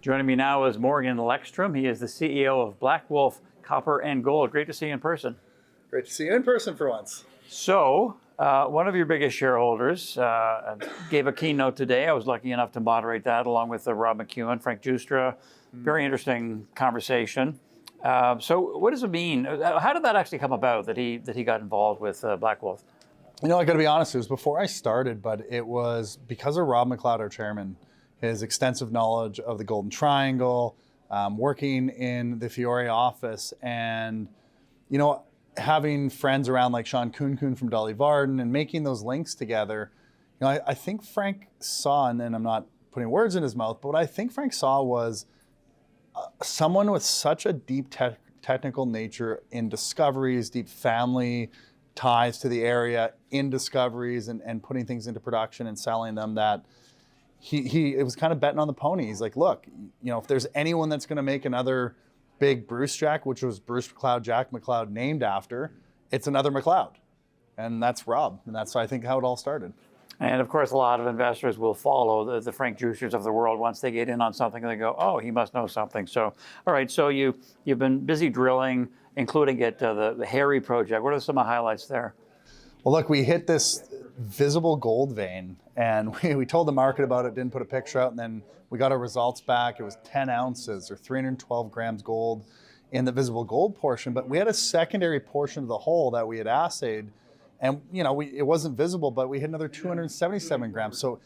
Joining me now is Morgan Lekstrom. He is the CEO of Blackwolf Copper and Gold. Great to see you in person. Great to see you in person for once. So, one of your biggest shareholders gave a keynote today. I was lucky enough to moderate that along with Rob McEwen, Frank Justra. Very interesting conversation. So what does it mean? How did that actually come about that he got involved with Blackwolf? You know, I got to be honest, it was before I started, but it was because of Rob McLeod, our chairman, his extensive knowledge of the Golden Triangle, working in the Fiore office, and, you know, having friends around like Sean Kuhn from Dolly Varden and making those links together. You know, I think Frank saw, and I'm not putting words in his mouth, but what I think Frank saw was someone with such a deep technical nature in discoveries, deep family ties to the area in discoveries and putting things into production and selling them, that it was kind of betting on the pony. He's like, look, you know, if there's anyone that's going to make another big Bruce Jack, which was Bruce McLeod, Jack McLeod named after, it's another McLeod. And that's Rob. And that's, I think, how it all started. And of course, a lot of investors will follow the Frank Justers of the world. Once they get in on something, they go, oh, he must know something. So, all right, so you've been busy drilling, including at the Harry project. What are some of the highlights there? Well, look, we hit this visible gold vein, and we told the market about it, didn't put a picture out, and then we got our results back. It was 10 ounces or 312 grams gold in the visible gold portion, but we had a secondary portion of the hole that we had assayed, and you know, it wasn't visible, but we hit another 277 grams. So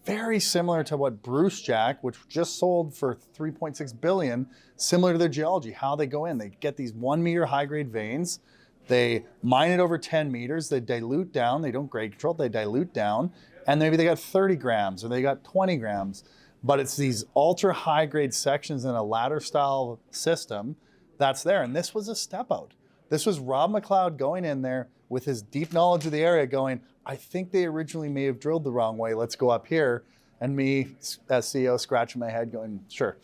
very similar to what Bruce Jack, which just sold for 3.6 billion, similar to their geology, how they go in. They get these 1 meter high grade veins, they mine it over 10 meters, they dilute down, they don't grade control, they dilute down, and maybe they got 30 grams or they got 20 grams. But it's these ultra high grade sections in a ladder style system that's there. And this was a step out. This was Rob McLeod going in there with his deep knowledge of the area going, I think they originally may have drilled the wrong way, let's go up here. And me as CEO scratching my head going, sure,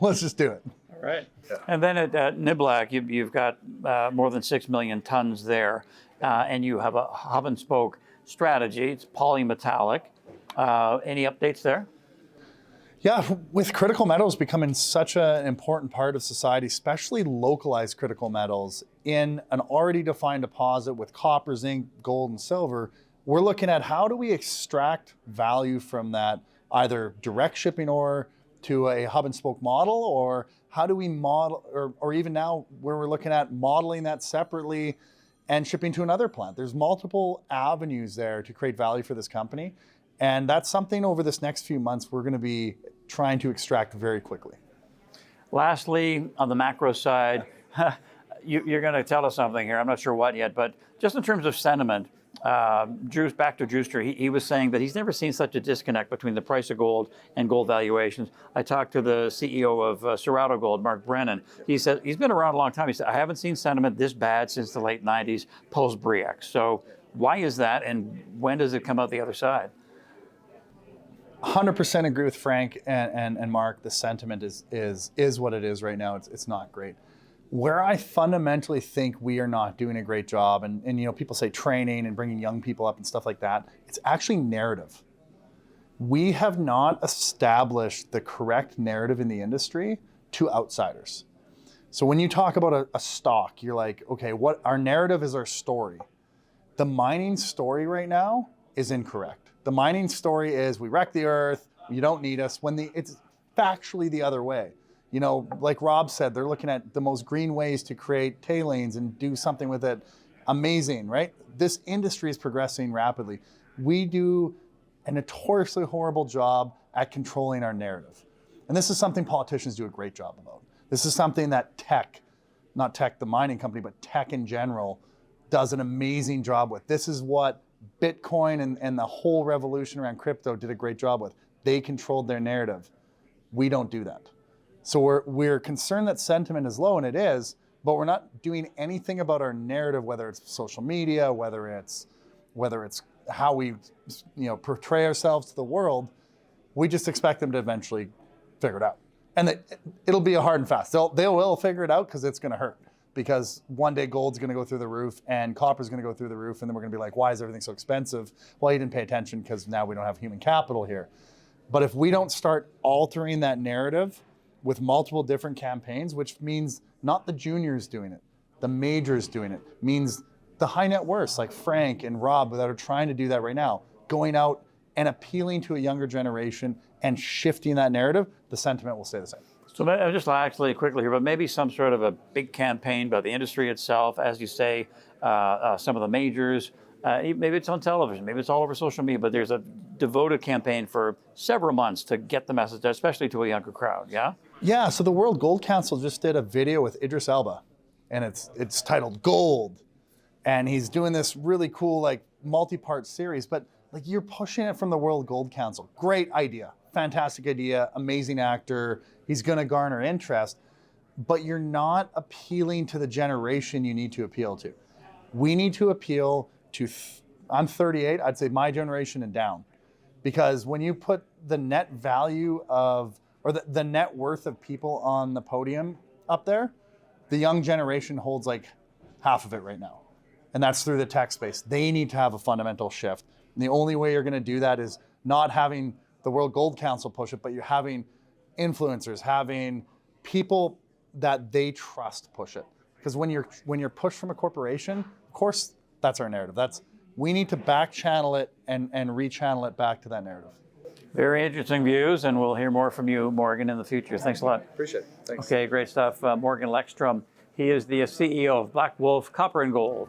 let's just do it. All right. Yeah. And then at Niblack, you've got more than 6 million tons there, and you have a hub and spoke strategy. It's polymetallic. Any updates there? Yeah, with critical metals becoming such an important part of society, especially localized critical metals in an already defined deposit with copper, zinc, gold, and silver, we're looking at how do we extract value from that, either direct shipping ore to a hub and spoke model, or how do we model, or even now where we're looking at modeling that separately and shipping to another plant. There's multiple avenues there to create value for this company. And that's something over this next few months we're going to be trying to extract very quickly. Lastly, on the macro side, you're going to tell us something here. I'm not sure what yet, but just in terms of sentiment, back to Juster, he was saying that he's never seen such a disconnect between the price of gold and gold valuations. I talked to the CEO of Sheraton Gold, Mark Brennan. He said he's been around a long time. He said, I haven't seen sentiment this bad since the late 90s, post-Bre-X. So why is that, and when does it come out the other side? 100% agree with Frank and Mark. The sentiment is what it is right now. It's not great. Where I fundamentally think we are not doing a great job, and you know, people say training and bringing young people up and stuff like that, it's actually narrative. We have not established the correct narrative in the industry to outsiders. So when you talk about a stock, you're like, okay, what our narrative is our story. The mining story right now is incorrect. The mining story is we wreck the earth, you don't need us, when it's factually the other way. You know, like Rob said, they're looking at the most green ways to create tailings and do something with it. Amazing, right? This industry is progressing rapidly. We do a notoriously horrible job at controlling our narrative. And this is something politicians do a great job about. This is something that Teck, not Teck the mining company, but Teck in general, does an amazing job with. This is what Bitcoin and the whole revolution around crypto did a great job with. They controlled their narrative. We don't do that. So we're concerned that sentiment is low, and it is, but we're not doing anything about our narrative, whether it's social media, whether it's how we portray ourselves to the world. We just expect them to eventually figure it out. And it'll be a hard and fast. They will figure it out because it's going to hurt. Because one day gold's going to go through the roof and copper's going to go through the roof, and then we're going to be like, why is everything so expensive? Well, you didn't pay attention because now we don't have human capital here. But if we don't start altering that narrative, with multiple different campaigns, which means not the juniors doing it, the majors doing it, means the high net worths like Frank and Rob that are trying to do that right now, going out and appealing to a younger generation and shifting that narrative, the sentiment will stay the same. So just actually quickly here, but maybe some sort of a big campaign by the industry itself, as you say, some of the majors, maybe it's on television, maybe it's all over social media, but there's a devoted campaign for several months to get the message, especially to a younger crowd, yeah? Yeah, so the World Gold Council just did a video with Idris Elba, and it's titled Gold. And he's doing this really cool, like, multi-part series, but like you're pushing it from the World Gold Council. Great idea, fantastic idea, amazing actor. He's gonna garner interest, but you're not appealing to the generation you need to appeal to. We need to appeal to, I'm 38, I'd say my generation and down. Because when you put the net value of, or the net worth of people on the podium up there, the young generation holds like half of it right now. And that's through the tech space. They need to have a fundamental shift. And the only way you're going to do that is not having the World Gold Council push it, but you're having influencers, having people that they trust push it. Because when you're pushed from a corporation, of course, that's our narrative. We need to back channel it and rechannel it back to that narrative. Very interesting views, and we'll hear more from you, Morgan, in the future. Thanks a lot. Appreciate it. Thanks. Okay, great stuff. Morgan Lekstrom, he is the CEO of Blackwolf Copper Gold.